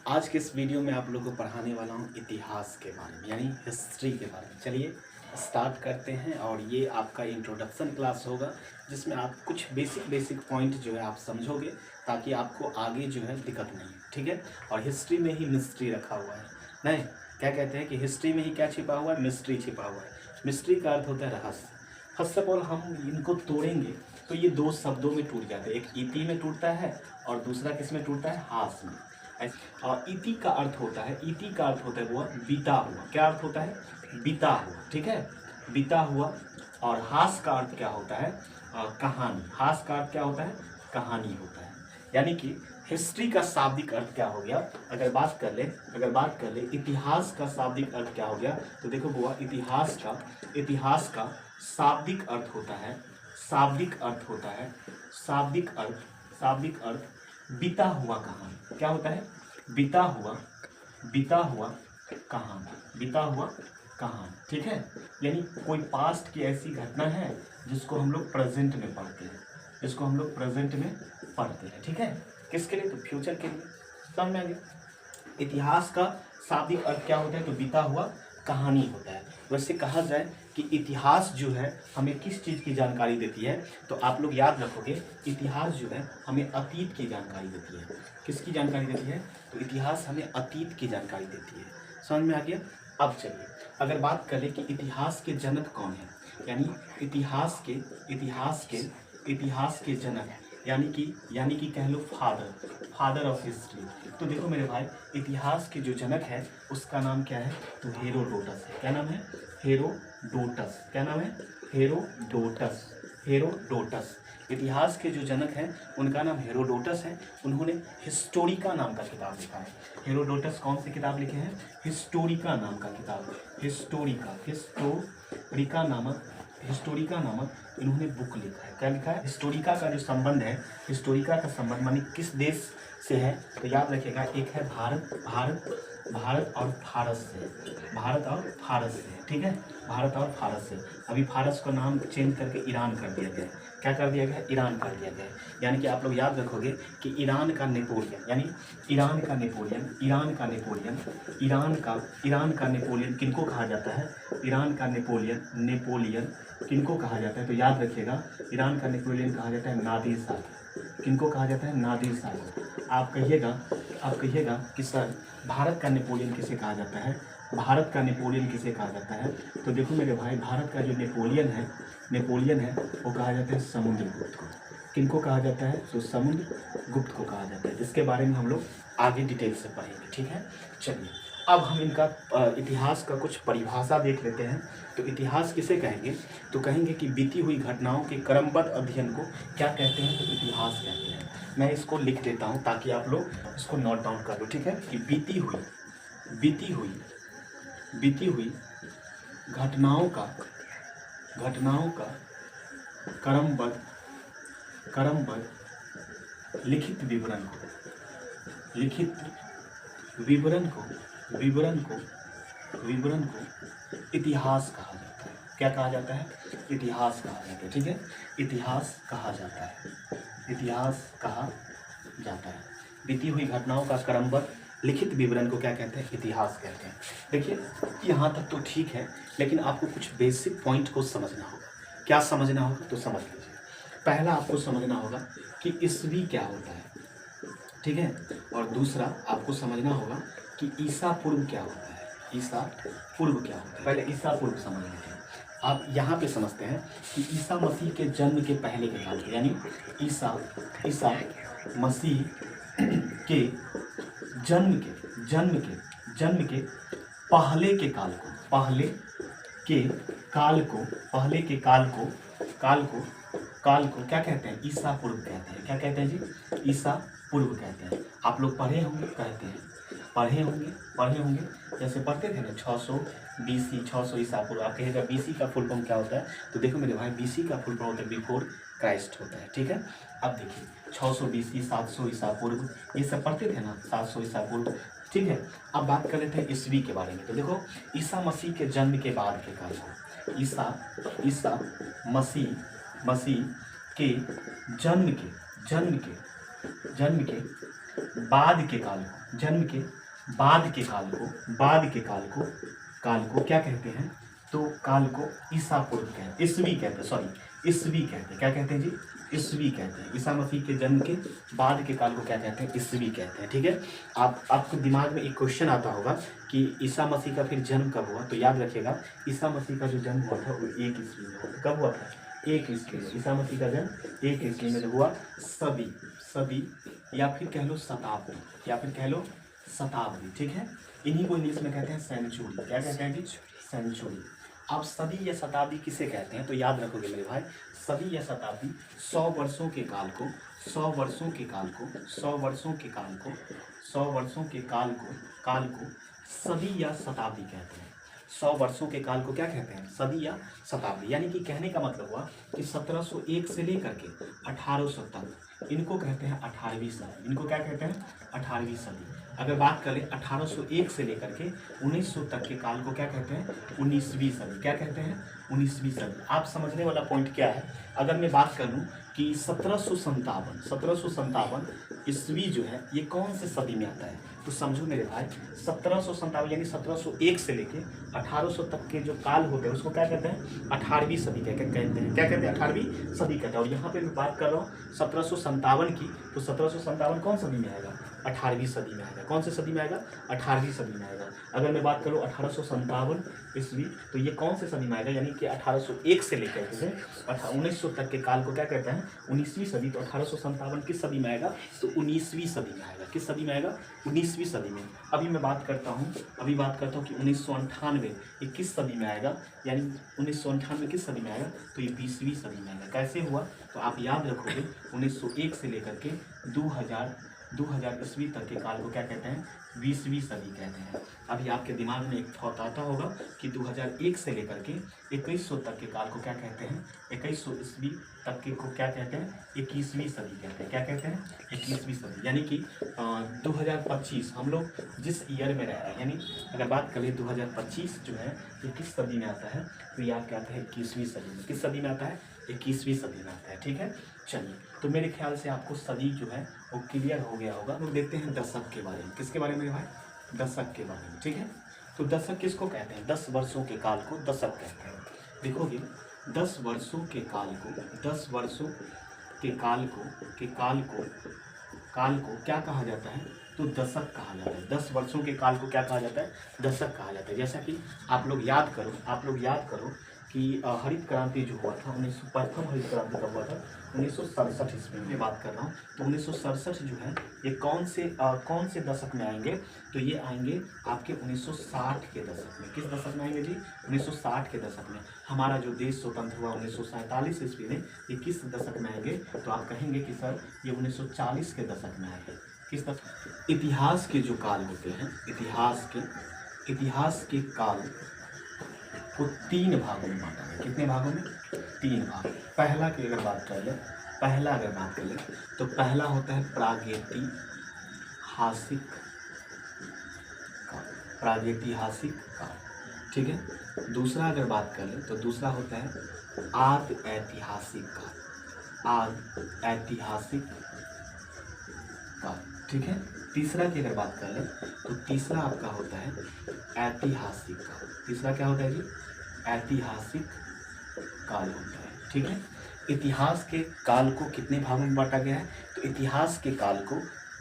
आज के इस वीडियो में आप लोगों को पढ़ाने वाला हूँ इतिहास के बारे में, यानी हिस्ट्री के बारे में। चलिए स्टार्ट करते हैं। और ये आपका इंट्रोडक्शन क्लास होगा जिसमें आप कुछ बेसिक पॉइंट जो है आप समझोगे, ताकि आपको आगे जो है दिक्कत नहीं, ठीक है। और हिस्ट्री में ही मिस्ट्री रखा हुआ है, नहीं क्या कहते हैं कि हिस्ट्री में ही क्या छिपा हुआ है, मिस्ट्री छिपा हुआ है। मिस्ट्री का अर्थ होता है रहस्य। फर्स्ट ऑफ ऑल हम इनको तोड़ेंगे तो ये दो शब्दों में टूट जाते हैं, एक इति में टूटता है और दूसरा किस में टूटता है, हास में। और इति का अर्थ होता है, इति का अर्थ होता है वो बीता हुआ। क्या अर्थ होता है, बीता हुआ, ठीक है, बीता हुआ। और हास का अर्थ क्या होता है, कहानी। हास का अर्थ क्या होता है, कहानी होता है। यानी कि हिस्ट्री का शाब्दिक अर्थ क्या हो गया, अगर बात कर ले इतिहास का शाब्दिक अर्थ क्या हो गया, तो देखो बुआ, इतिहास का शाब्दिक अर्थ होता है, शाब्दिक अर्थ बीता हुआ कहानी। क्या होता है, बीता हुआ कहानी, ठीक है। यानी कोई पास्ट की ऐसी घटना है जिसको हम लोग प्रेजेंट में पढ़ते हैं, ठीक है। किसके लिए, तो फ्यूचर के लिए। समझ में आ गया। इतिहास का शाब्दिक अर्थ क्या होता है, तो बीता हुआ कहानी होता है। वैसे कहा जाए कि इतिहास जो है हमें किस चीज़ की जानकारी देती है, तो आप लोग याद रखोगे, इतिहास जो है हमें अतीत की जानकारी देती है। किसकी जानकारी देती है, तो इतिहास हमें अतीत की जानकारी देती है। समझ में आ गया। अब चलिए अगर बात करें कि इतिहास के जनक कौन है, यानी इतिहास के जनक, यानी कि कह लो फादर ऑफ हिस्ट्री। तो देखो मेरे भाई, इतिहास के जो जनक है उसका नाम क्या है, तो हेरोडोटस है। क्या नाम है, हेरोडोटस। क्या नाम है, हेरोडोटस। इतिहास के जो जनक हैं उनका नाम हेरोडोटस है। उन्होंने हिस्टोरिका नाम का किताब लिखा है। हेरोडोटस कौन सी किताब लिखे हैं, हिस्टोरिका नाम का किताब, हिस्टोरिका नामक इन्होंने बुक लिखा है। क्या लिखा है, हिस्टोरिका का जो संबंध है, हिस्टोरिका का संबंध मानी किस देश से है, तो याद रखिएगा, एक है भारत और फारस से, ठीक है, भारत और फारस से। अभी फारस का नाम चेंज करके ईरान कर दिया गया है। क्या कर दिया गया, ईरान कर दिया गया है। यानी कि आप लोग याद रखोगे कि ईरान का नेपोलियन किनको कहा जाता है, ईरान का नेपोलियन किनको कहा जाता है, तो याद रखिएगा, ईरान का नेपोलियन कहा जाता है नादिर शाह। किनको कहा जाता है, नादिर शाह। आप कहिएगा कि सर भारत का नेपोलियन किसे कहा जाता है, तो देखो मेरे भाई, भारत का जो नेपोलियन है वो कहा जाता है समुद्रगुप्त को। किनको कहा जाता है, तो समुद्रगुप्त को कहा जाता है। इसके बारे में हम लोग आगे डिटेल से पढ़ेंगे, ठीक है। चलिए अब हम इनका इतिहास का कुछ परिभाषा देख लेते हैं। तो इतिहास किसे कहेंगे, तो कहेंगे कि बीती हुई घटनाओं के क्रमबद्ध अध्ययन को क्या कहते हैं, तो इतिहास कहते हैं। मैं इसको लिख देता हूँ ताकि आप लोग इसको नोट डाउन कर लो, ठीक है, कि बीती हुई घटनाओं का क्रमबद्ध लिखित विवरण को इतिहास कहा जाता है। क्या कहा जाता है, इतिहास कहा जाता है, ठीक है, इतिहास कहा जाता है। बीती हुई घटनाओं का क्रमबद्ध लिखित विवरण को क्या कहते हैं, इतिहास कहते हैं। देखिए यहाँ तक तो ठीक है, लेकिन आपको कुछ बेसिक पॉइंट को समझना होगा। क्या समझना होगा, तो समझ लीजिए। पहला आपको समझना होगा कि ईस्वी क्या होता है, ठीक है। और दूसरा आपको समझना होगा कि ईसा पूर्व क्या होता है, पहले ईसा पूर्व समझ लेते हैं। आप यहाँ पे समझते हैं कि ईसा मसीह के जन्म के पहले के काल, यानी ईसा मसीह के जन्म के पहले के काल को क्या कहते हैं, ईसा पूर्व कहते हैं। क्या कहते हैं जी, ईसा पूर्व कहते हैं। आप लोग पढ़े होंगे जैसे पढ़ते थे ना 600 BC, 600 ईसा पूर्व। आप कहेगा BC का फुल फॉर्म क्या होता है, तो देखो मेरे भाई, BC का फुल फॉर्म होता है बिफोर क्राइस्ट होता है, ठीक है। अब देखिए 600 BC, 700 ईसा पूर्व, ये सब पढ़ते थे ना, 700 ईसा पूर्व, ठीक है। अब बात कर लेते हैं ईस्वी के बारे में। तो देखो ईसा मसीह के जन्म के बाद के काल को, ईसा मसीह के जन्म के बाद के काल को जन्म के बाद के काल को, बाद के काल को क्या कहते हैं? तो काल को ईसा पूर्व कहते हैं, ईस्वी कहते हैं, सॉरी ईस्वी कहते हैं। क्या कहते हैं जी? ईस्वी कहते हैं। ईसा मसीह के जन्म के बाद के काल को क्या कहते हैं? ईस्वी कहते हैं। ठीक है, आपको दिमाग में एक क्वेश्चन आता होगा कि ईसा मसीह का फिर जन्म कब हुआ? तो याद रखिएगा, ईसा मसीह का जो जन्म हुआ था वो 1 ईस्वी में हुआ। कब हुआ था? 1 ईस्वी में। ईसा मसीह का जन्म 1 ईस्वी में हुआ। सदी या फिर कह लो शताब्दी, या फिर कह लो शताब्दी। ठीक है, इन्हीं को इंग्लिश में कहते हैं सेंचुरी। क्या कहते हैं जी? सेंचुरी। आप सदी या शताब्दी किसे कहते हैं? तो याद रखोगे मेरे भाई, सदी या शताब्दी 100 वर्षों के काल को, 100 वर्षों के काल को, 100 वर्षों के काल को, 100 वर्षों के काल को सदी या शताब्दी कहते हैं। 100 वर्षों के काल को क्या कहते हैं? सदी या शताब्दी। यानी कि कहने का मतलब हुआ कि 1701 से लेकर के 1800 तक इनको कहते हैं 18वीं सदी। इनको क्या कहते हैं? 18वीं सदी। अगर बात करें 1801 से लेकर के 1900 तक के काल को क्या कहते हैं? 19वीं सदी। क्या कहते हैं? 19वीं सदी। आप समझने वाला पॉइंट क्या है? अगर मैं बात कर लूँ कि 1757 ईस्वी जो है ये कौन से सदी में आता है? तो समझो मेरे भाई, 1757 यानी 1701 से लेके 1800 तक के जो काल होते हैं उसको क्या कहते हैं? 18वीं सदी कहते हैं। क्या कहते हैं? 18वीं सदी कहते हैं। और यहाँ पे मैं बात कर रहा हूँ 1757 की, तो 1757 कौन सदी में आएगा? 18वीं सदी में आएगा। कौन से सदी में आएगा? 18वीं सदी में आएगा। अगर मैं बात करूँ 1857 ईस्वी, तो ये कौन से सदी में आएगा? यानी कि 1801 से लेकर के 1900 तक के काल को क्या कहते हैं? 19वीं सदी। तो 1857 किस सदी में आएगा? तो 19वीं सदी में आएगा। किस सदी में आएगा? 19वीं सदी में। अभी मैं बात करता हूँ कि 1998 ये किस सदी में आएगा? यानी 1998 किस सदी में आएगा? तो ये 20वीं सदी में आएगा। कैसे हुआ? तो आप याद रखोगे 1901 से लेकर के 2000 ईस्वी तक के काल को क्या कहते हैं? 20वीं सदी कहते हैं। अभी आपके दिमाग में एक थॉट आता होगा कि 2001 से लेकर के 2100 तक के काल को क्या कहते हैं? 2100 ईस्वी तक के को क्या कहते हैं? 21वीं सदी कहते हैं। क्या कहते हैं? 21वीं सदी। यानी कि 2025 हम लोग जिस ईयर में रह रहे हैं, यानी अगर बात करें 2025 जो है ये किस सदी में आता है? तो ये आप कहते हैं 21वीं सदी में। किस सदी में आता है? 21वीं सदी में आता है। ठीक है, चलिए, तो मेरे ख्याल से आपको सदी जो है वो क्लियर हो गया होगा। हम देखते हैं दशक के बारे में। किसके बारे में भाई? दशक के बारे में। ठीक है, तो दशक किसको कहते हैं? 10 वर्षों के काल को दशक कहते हैं। देखोगे 10 वर्षों के काल को, 10 वर्षों के काल को क्या कहा जाता है? तो दशक कहा जाता है। 10 वर्षों के काल को क्या कहा जाता है? दशक कहा जाता है। जैसा कि आप लोग याद करो कि हरित क्रांति जो हुआ था, प्रथम हरित क्रांति कब हुआ था? 1967 ईस्वी में बात कर रहा हूँ। तो 1967 जो है ये कौन से दशक में आएंगे? तो ये आएंगे आपके 1960 के दशक में। किस दशक में आएंगे जी? 1960 के दशक में। हमारा जो देश स्वतंत्र हुआ 1947 ईस्वी में, ये किस दशक में आएंगे? तो आप कहेंगे कि सर ये 1940 के दशक में आएंगे। किस दशक? इतिहास के जो काल होते हैं, इतिहास के काल को 3 भागों में बांटा गया। कितने भागों में? 3 भाग। पहला की अगर बात कर लें तो पहला होता है प्रागैतिहासिक काल। ठीक है, दूसरा अगर बात कर लें तो दूसरा होता है आद ऐतिहासिक काल। ठीक है, तीसरा की अगर बात कर लें तो तीसरा आपका होता है ऐतिहासिक काल। तीसरा क्या होता है जी? ऐतिहासिक काल होता है। ठीक है, इतिहास के काल को कितने भागों में बांटा गया है? तो इतिहास के काल को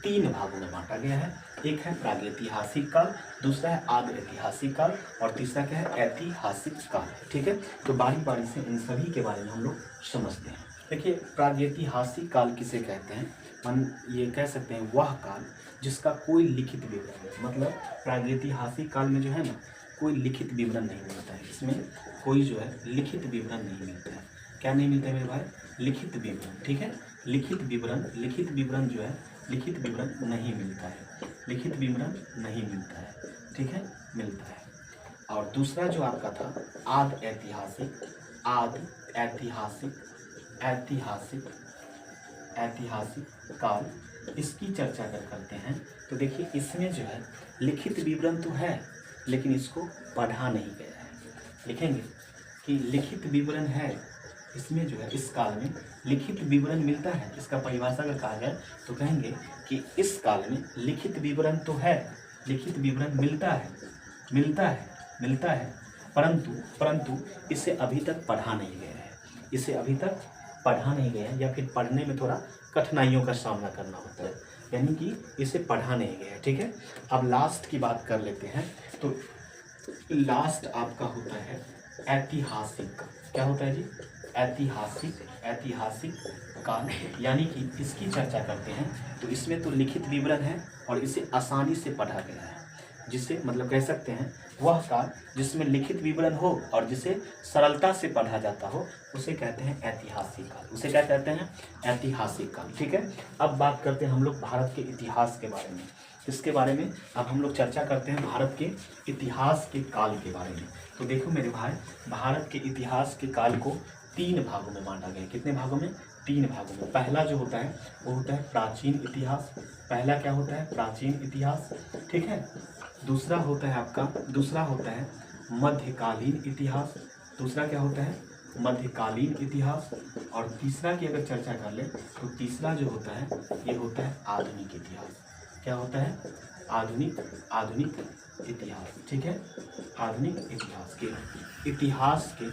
3 भागों में बांटा गया है। एक है प्रागैतिहासिक काल, दूसरा है आदि ऐतिहासिक काल, और तीसरा क्या है? ऐतिहासिक काल। ठीक है, तो बारी बारी से इन सभी के बारे में हम लोग समझते हैं। देखिए, प्रागैतिहासिक काल किसे कहते हैं? हम ये कह सकते हैं वह काल जिसका कोई लिखित विवरण नहीं। मतलब प्रागैतिहासिक काल में जो है ना, कोई लिखित विवरण नहीं मिलता है। इसमें कोई जो है लिखित विवरण नहीं मिलता है। क्या नहीं मिलता है मेरे भाई? लिखित विवरण। ठीक है, लिखित विवरण जो है लिखित विवरण नहीं मिलता है। ठीक है, मिलता है। और दूसरा जो आपका था आद ऐतिहासिक काल, इसकी चर्चा अगर करते हैं तो देखिए इसमें जो है लिखित विवरण तो है लेकिन इसको पढ़ा नहीं गया है। लिखेंगे कि लिखित विवरण है इसमें जो है इस काल में लिखित विवरण मिलता है। इसका परिभाषा अगर कहा जाए तो कहेंगे कि इस काल में लिखित विवरण तो है, लिखित विवरण मिलता है, परंतु इसे अभी तक पढ़ा नहीं गया है, इसे अभी तक पढ़ा नहीं गया है, या फिर पढ़ने में थोड़ा कठिनाइयों का सामना करना होता है, यानी कि इसे पढ़ा नहीं गया है। ठीक है, अब लास्ट की बात कर लेते हैं। तो लास्ट आपका होता है ऐतिहासिक। क्या होता है जी? ऐतिहासिक काल, यानी कि इसकी चर्चा करते हैं तो इसमें तो लिखित विवरण है और इसे आसानी से पढ़ा गया है, जिसे मतलब कह सकते हैं वह काल जिसमें लिखित विवरण हो और जिसे सरलता से पढ़ा जाता हो उसे कहते हैं ऐतिहासिक काल। उसे क्या कहते हैं? ऐतिहासिक काल। ठीक है, अब बात करते हैं हम लोग भारत के इतिहास के बारे में। इसके बारे में अब हम लोग चर्चा करते हैं भारत के इतिहास के काल के बारे में। तो देखो मेरे भाई, भारत के इतिहास के काल को 3 भागों में बांटा गया है। कितने भागों में? 3 भागों में। पहला जो होता है वो होता है प्राचीन इतिहास। पहला क्या होता है? प्राचीन इतिहास। ठीक है, दूसरा होता है मध्यकालीन इतिहास। दूसरा क्या होता है? मध्यकालीन इतिहास। और तीसरा की अगर चर्चा कर ले तो तीसरा जो होता है ये होता है आधुनिक इतिहास। क्या होता है? आधुनिक इतिहास। ठीक है, आधुनिक इतिहास के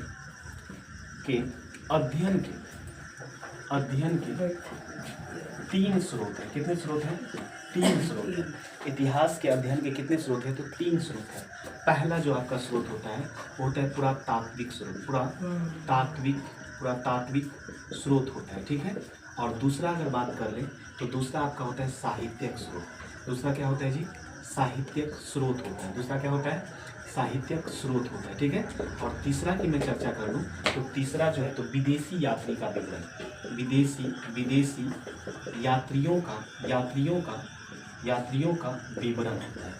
अध्ययन के 3 स्रोत हैं। कितने स्रोत हैं? 3 स्रोत हैं। इतिहास के अध्ययन के कितने स्रोत हैं? तो 3 स्रोत हैं। पहला जो आपका स्रोत होता है वो होता है पुरातात्विक स्रोत। पुरातात्विक स्रोत होता है। ठीक है, और दूसरा अगर बात कर ले तो दूसरा आपका होता है साहित्यिक स्रोत। दूसरा क्या होता है जी? साहित्यिक स्रोत होता है। दूसरा क्या होता है? साहित्यिक स्रोत होता है। ठीक है, और तीसरा की मैं चर्चा कर लूँ तो तीसरा जो है तो विदेशी यात्री का विवरण। विदेशी यात्रियों का विवरण होता है।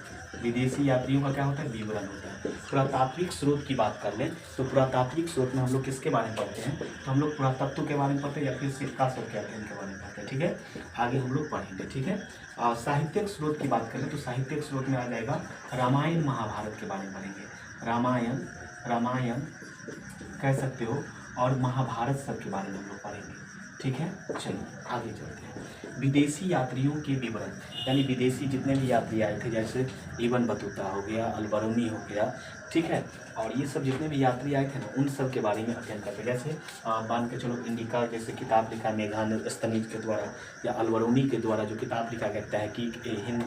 विदेशी यात्रियों का क्या होता है? विवरण होता है। पुरातात्विक स्रोत की बात कर लें तो पुरातात्विक स्रोत में हम लोग किसके बारे में पढ़ते हैं? तो हम लोग पुरातत्व के बारे में पढ़ते हैं या फिर सिक्का सब के अध्ययन के बारे में पढ़ते हैं। ठीक है, आगे हम लोग पढ़ेंगे। ठीक है, साहित्यिक स्रोत की बात करें तो साहित्यिक स्रोत में आ जाएगा रामायण महाभारत के बारे में पढ़ेंगे। रामायण कह सकते हो, और महाभारत सब के बारे में हम लोग पढ़ेंगे। ठीक है, चलिए आगे चलते हैं। विदेशी यात्रियों के विवरण, यानी विदेशी जितने भी यात्री आए थे, जैसे इबन बतूता हो गया, अलबरूनी हो गया, ठीक है, और ये सब जितने भी यात्री आए थे ना उन सब के बारे में अध्ययन करते। जैसे मान के चलो इंडिका जैसे किताब लिखा मेघनाद के द्वारा, या अलबरूनी के द्वारा जो किताब लिखा गया तहकीक हिंद,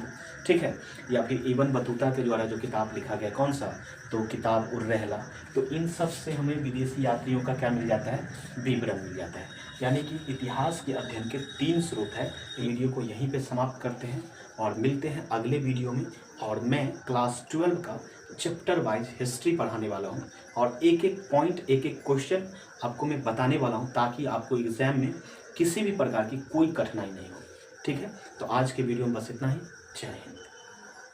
ठीक है, या फिर इबन बतूता के द्वारा जो किताब लिखा गया, कौन सा? तो किताब उर्रहला। तो इन सब से हमें विदेशी यात्रियों का क्या मिल जाता है? विवरण मिल जाता है। यानी कि इतिहास के अध्ययन के 3 स्रोत है। वीडियो को यहीं पे समाप्त करते हैं और मिलते हैं अगले वीडियो में। और मैं क्लास 12 का चैप्टर वाइज हिस्ट्री पढ़ाने वाला हूं और एक एक पॉइंट, एक एक क्वेश्चन आपको मैं बताने वाला हूं, ताकि आपको एग्जाम में किसी भी प्रकार की कोई कठिनाई नहीं हो। ठीक है, तो आज के वीडियो में बस इतना ही। जय हिंद।